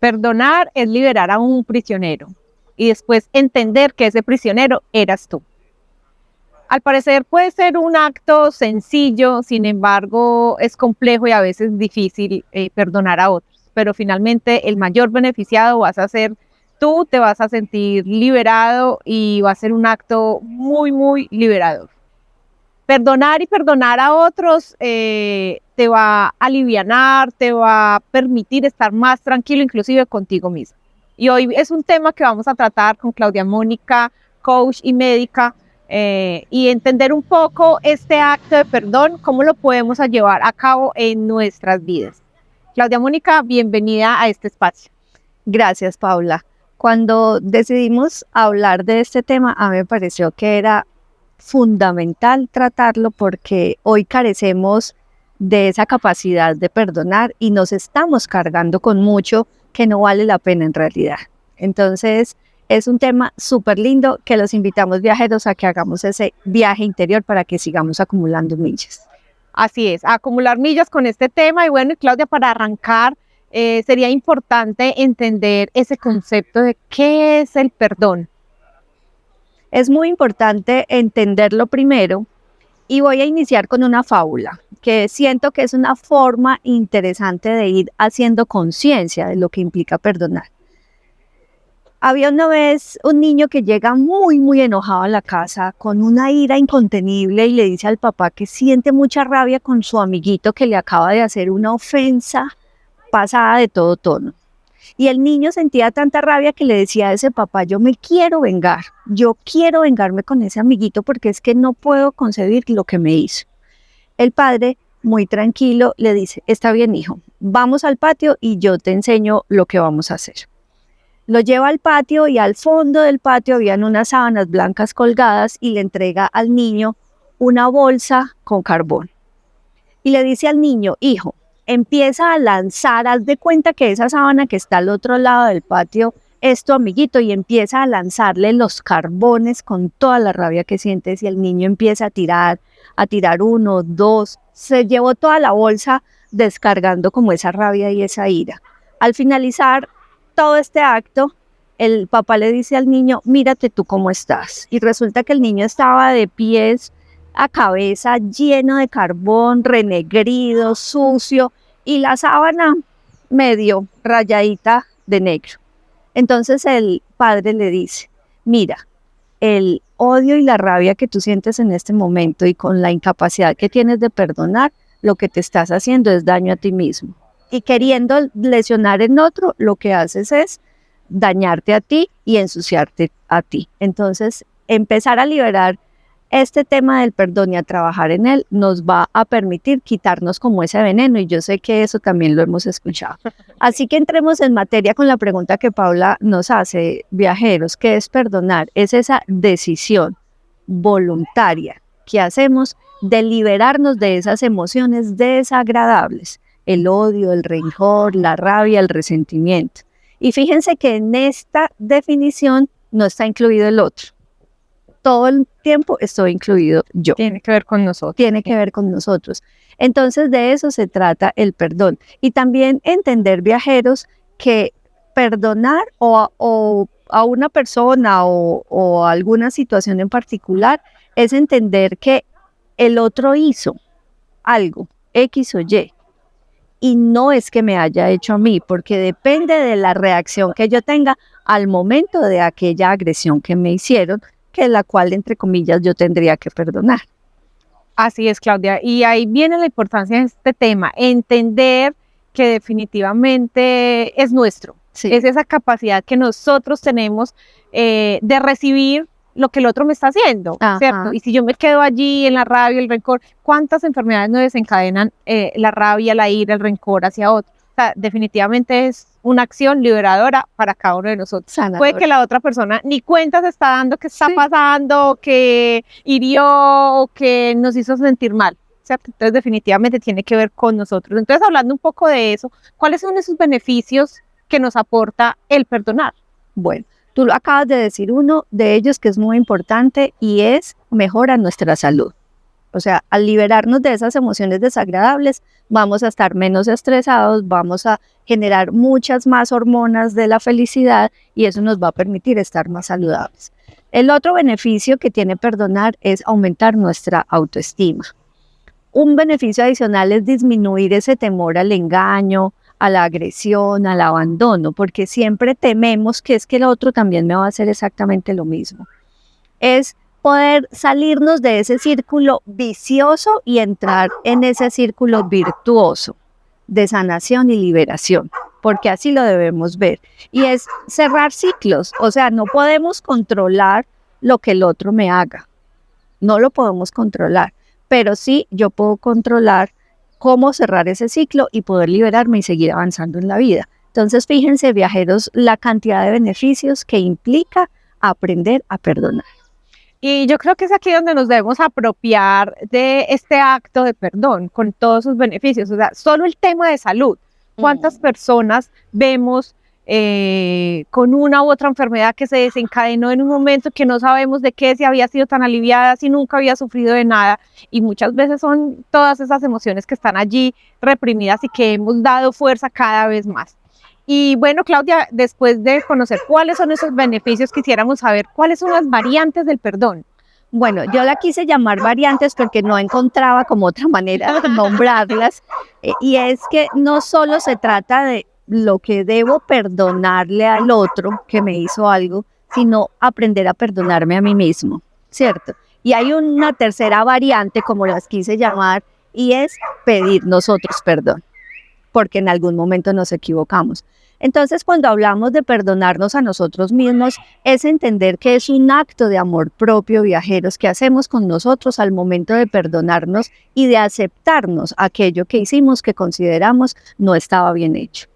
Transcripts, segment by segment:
Perdonar es liberar a un prisionero y después entender que ese prisionero eras tú. Al parecer puede ser un acto sencillo, sin embargo es complejo y a veces difícil perdonar a otros, pero finalmente el mayor beneficiado vas a ser tú, te vas a sentir liberado y va a ser un acto muy, muy liberador. Perdonar y perdonar a otros te va a alivianar, te va a permitir estar más tranquilo, inclusive contigo mismo. Y hoy es un tema que vamos a tratar con Claudia Mónica, coach y médica, y entender un poco este acto de perdón, cómo lo podemos llevar a cabo en nuestras vidas. Claudia Mónica, bienvenida a este espacio. Gracias, Paula. Cuando decidimos hablar de este tema, a mí me pareció que era fundamental tratarlo porque hoy carecemos de esa capacidad de perdonar y nos estamos cargando con mucho que no vale la pena en realidad. Entonces, es un tema súper lindo que los invitamos viajeros a que hagamos ese viaje interior para que sigamos acumulando millas. Así es, a acumular millas con este tema. Y bueno, Claudia, para arrancar, sería importante entender ese concepto de qué es el perdón. Es muy importante entenderlo primero y voy a iniciar con una fábula que siento que es una forma interesante de ir haciendo conciencia de lo que implica perdonar. Había una vez un niño que llega muy, muy enojado a la casa con una ira incontenible y le dice al papá que siente mucha rabia con su amiguito que le acaba de hacer una ofensa pasada de todo tono. Y el niño sentía tanta rabia que le decía a ese papá, yo me quiero vengar, yo quiero vengarme con ese amiguito porque es que no puedo concebir lo que me hizo. El padre, muy tranquilo, le dice, está bien hijo, vamos al patio y yo te enseño lo que vamos a hacer. Lo lleva al patio y al fondo del patio habían unas sábanas blancas colgadas y le entrega al niño una bolsa con carbón. Y le dice al niño, hijo, empieza a lanzar, haz de cuenta que esa sábana que está al otro lado del patio es tu amiguito y empieza a lanzarle los carbones con toda la rabia que sientes y el niño empieza a tirar uno, dos, se llevó toda la bolsa descargando como esa rabia y esa ira. Al finalizar todo este acto, el papá le dice al niño, mírate tú cómo estás. Y resulta que el niño estaba de pies a cabeza, lleno de carbón, renegrido, sucio, y la sábana medio rayadita de negro. Entonces el padre le dice, mira, el odio y la rabia que tú sientes en este momento y con la incapacidad que tienes de perdonar, lo que te estás haciendo es daño a ti mismo. Y queriendo lesionar en otro, lo que haces es dañarte a ti y ensuciarte a ti. Entonces, empezar a liberar este tema del perdón y a trabajar en él nos va a permitir quitarnos como ese veneno y yo sé que eso también lo hemos escuchado. Así que entremos en materia con la pregunta que Paula nos hace, viajeros, ¿qué es perdonar? Es esa decisión voluntaria que hacemos de liberarnos de esas emociones desagradables, el odio, el rencor, la rabia, el resentimiento. Y fíjense que en esta definición no está incluido el otro. Todo el tiempo estoy incluido yo. Tiene que ver con nosotros. Tiene que ver con nosotros. Entonces de eso se trata el perdón. Y también entender, viajeros, que perdonar o a una persona o alguna situación en particular es entender que el otro hizo algo, X o Y. Y no es que me haya hecho a mí, porque depende de la reacción que yo tenga al momento de aquella agresión que me hicieron, que es la cual, entre comillas, yo tendría que perdonar. Así es, Claudia. Y ahí viene la importancia de este tema, entender que definitivamente es nuestro. Sí. Es esa capacidad que nosotros tenemos de recibir lo que el otro me está haciendo, ¿cierto? Y si yo me quedo allí en la rabia, el rencor, ¿cuántas enfermedades no desencadenan la rabia, la ira, el rencor hacia otro? O sea, definitivamente es una acción liberadora para cada uno de nosotros. Sanador. Puede que la otra persona ni cuenta se está dando que está pasando, que hirió o que nos hizo sentir mal, ¿cierto? Entonces definitivamente tiene que ver con nosotros. Entonces, hablando un poco de eso, ¿cuáles son esos beneficios que nos aporta el perdonar? Bueno, tú acabas de decir uno de ellos que es muy importante y es mejora nuestra salud. O sea, al liberarnos de esas emociones desagradables, vamos a estar menos estresados, vamos a generar muchas más hormonas de la felicidad y eso nos va a permitir estar más saludables. El otro beneficio que tiene perdonar es aumentar nuestra autoestima. Un beneficio adicional es disminuir ese temor al engaño, a la agresión, al abandono, porque siempre tememos que es que el otro también me va a hacer exactamente lo mismo. Es poder salirnos de ese círculo vicioso y entrar en ese círculo virtuoso de sanación y liberación, porque así lo debemos ver. Y es cerrar ciclos, o sea, no podemos controlar lo que el otro me haga, no lo podemos controlar, pero sí yo puedo controlar cómo cerrar ese ciclo y poder liberarme y seguir avanzando en la vida. Entonces, fíjense, viajeros, la cantidad de beneficios que implica aprender a perdonar. Y yo creo que es aquí donde nos debemos apropiar de este acto de perdón con todos sus beneficios. O sea, solo el tema de salud. ¿Cuántas personas vemos con una u otra enfermedad que se desencadenó en un momento que no sabemos de qué, si había sido tan aliviada, si nunca había sufrido de nada? Y muchas veces son todas esas emociones que están allí reprimidas y que hemos dado fuerza cada vez más. Y bueno, Claudia, después de conocer cuáles son esos beneficios, quisiéramos saber cuáles son las variantes del perdón. Bueno, yo la quise llamar variantes porque no encontraba como otra manera de nombrarlas. Y es que no solo se trata de lo que debo perdonarle al otro que me hizo algo, sino aprender a perdonarme a mí mismo, ¿cierto? Y hay una tercera variante, como las quise llamar, y es pedir nosotros perdón, porque en algún momento nos equivocamos. Entonces, cuando hablamos de perdonarnos a nosotros mismos, es entender que es un acto de amor propio, viajeros, que hacemos con nosotros al momento de perdonarnos y de aceptarnos aquello que hicimos que consideramos no estaba bien hecho.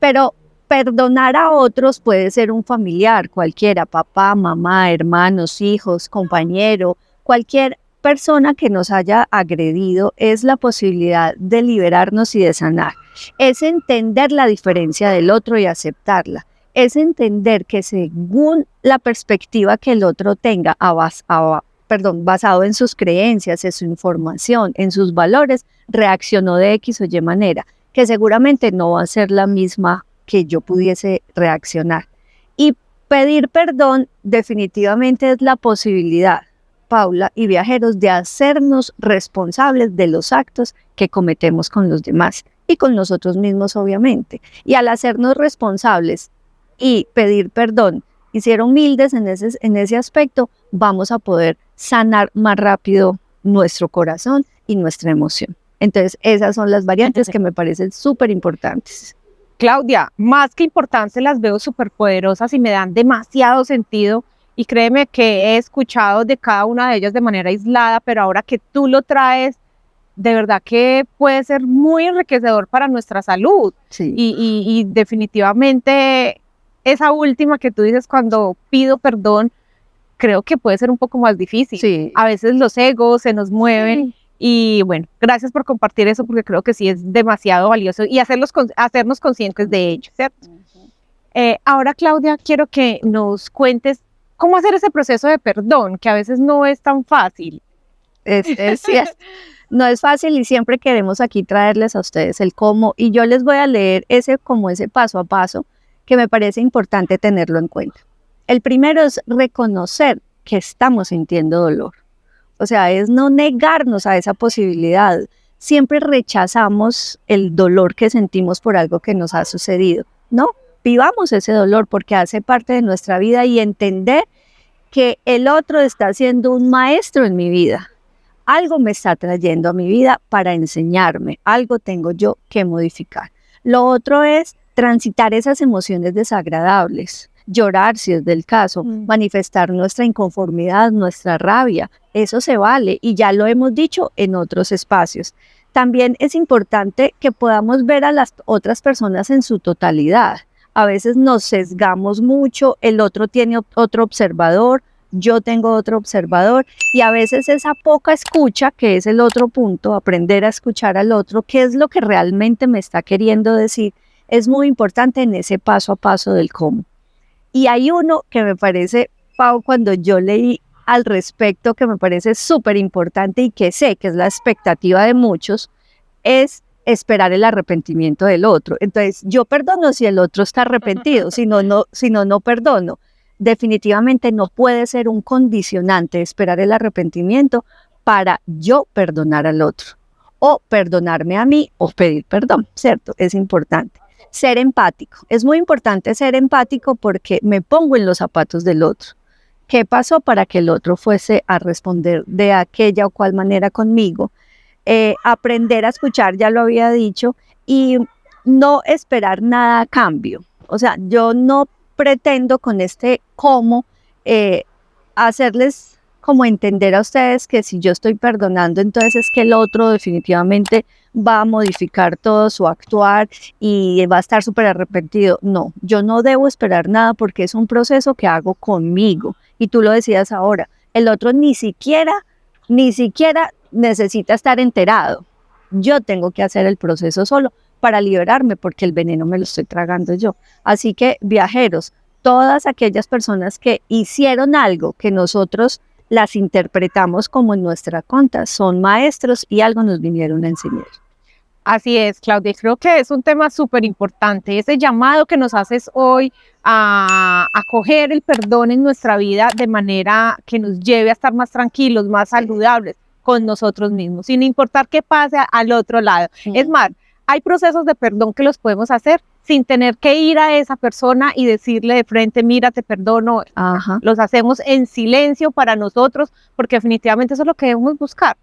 Pero perdonar a otros puede ser un familiar, cualquiera, papá, mamá, hermanos, hijos, compañero, cualquier persona que nos haya agredido, es la posibilidad de liberarnos y de sanar. Es entender la diferencia del otro y aceptarla. Es entender que según la perspectiva que el otro tenga, basado en sus creencias, en su información, en sus valores, reaccionó de X o Y manera, que seguramente no va a ser la misma que yo pudiese reaccionar. Y pedir perdón definitivamente es la posibilidad, Paula y viajeros, de hacernos responsables de los actos que cometemos con los demás y con nosotros mismos, obviamente. Y al hacernos responsables y pedir perdón y ser humildes en ese aspecto, vamos a poder sanar más rápido nuestro corazón y nuestra emoción. Entonces, esas son las variantes que me parecen súper importantes. Claudia, más que importantes, las veo súper poderosas y me dan demasiado sentido. Y créeme que he escuchado de cada una de ellas de manera aislada, pero ahora que tú lo traes, de verdad que puede ser muy enriquecedor para nuestra salud. Sí. Y definitivamente esa última que tú dices, cuando pido perdón, creo que puede ser un poco más difícil. Sí. A veces los egos se nos mueven. Sí. Y bueno, gracias por compartir eso, porque creo que sí es demasiado valioso y hacernos conscientes de ello, ¿cierto? Ahora, Claudia, quiero que nos cuentes cómo hacer ese proceso de perdón, que a veces no es tan fácil. Es cierto. No es fácil y siempre queremos aquí traerles a ustedes el cómo, y yo les voy a leer ese paso a paso que me parece importante tenerlo en cuenta. El primero es reconocer que estamos sintiendo dolor. O sea, es no negarnos a esa posibilidad. Siempre rechazamos el dolor que sentimos por algo que nos ha sucedido. No, vivamos ese dolor porque hace parte de nuestra vida y entender que el otro está siendo un maestro en mi vida. Algo me está trayendo a mi vida para enseñarme, algo tengo yo que modificar. Lo otro es transitar esas emociones desagradables, llorar si es del caso, manifestar nuestra inconformidad, nuestra rabia, eso se vale y ya lo hemos dicho en otros espacios. También es importante que podamos ver a las otras personas en su totalidad. A veces nos sesgamos mucho, el otro tiene otro observador, yo tengo otro observador y a veces esa poca escucha, que es el otro punto, aprender a escuchar al otro, qué es lo que realmente me está queriendo decir, es muy importante en ese paso a paso del cómo. Y hay uno que me parece, Pau, cuando yo leí al respecto que me parece súper importante y que sé que es la expectativa de muchos, es esperar el arrepentimiento del otro. Entonces, yo perdono si el otro está arrepentido, si no, no perdono. Definitivamente no puede ser un condicionante esperar el arrepentimiento para yo perdonar al otro, o perdonarme a mí, o pedir perdón, ¿cierto? Es importante. Ser empático. Es muy importante ser empático porque me pongo en los zapatos del otro. ¿Qué pasó para que el otro fuese a responder de aquella o cual manera conmigo? Aprender a escuchar, ya lo había dicho, y no esperar nada a cambio. O sea, yo no pretendo con este cómo hacerles como entender a ustedes que si yo estoy perdonando, entonces es que el otro definitivamente va a modificar todo su actuar y va a estar súper arrepentido. No, yo no debo esperar nada porque es un proceso que hago conmigo. Y tú lo decías ahora, el otro ni siquiera necesita estar enterado. Yo tengo que hacer el proceso solo para liberarme porque el veneno me lo estoy tragando yo. Así que, viajeros, todas aquellas personas que hicieron algo que nosotros las interpretamos como en nuestra contra, son maestros y algo nos vinieron a enseñar. Así es, Claudia, creo que es un tema súper importante, ese llamado que nos haces hoy a acoger el perdón en nuestra vida de manera que nos lleve a estar más tranquilos, más saludables con nosotros mismos, sin importar qué pase al otro lado. Es más, hay procesos de perdón que los podemos hacer sin tener que ir a esa persona y decirle de frente, mira, te perdono. Ajá. Los hacemos en silencio para nosotros, porque definitivamente eso es lo que debemos buscar.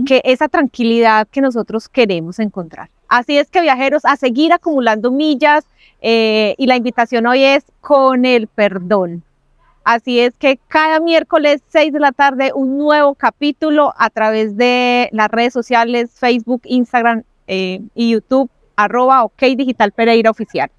Que esa tranquilidad que nosotros queremos encontrar. Así es que, viajeros, a seguir acumulando millas y la invitación hoy es con el perdón. Así es que cada miércoles 6 de la tarde un nuevo capítulo a través de las redes sociales Facebook, Instagram y YouTube @okdigitalpereira oficial.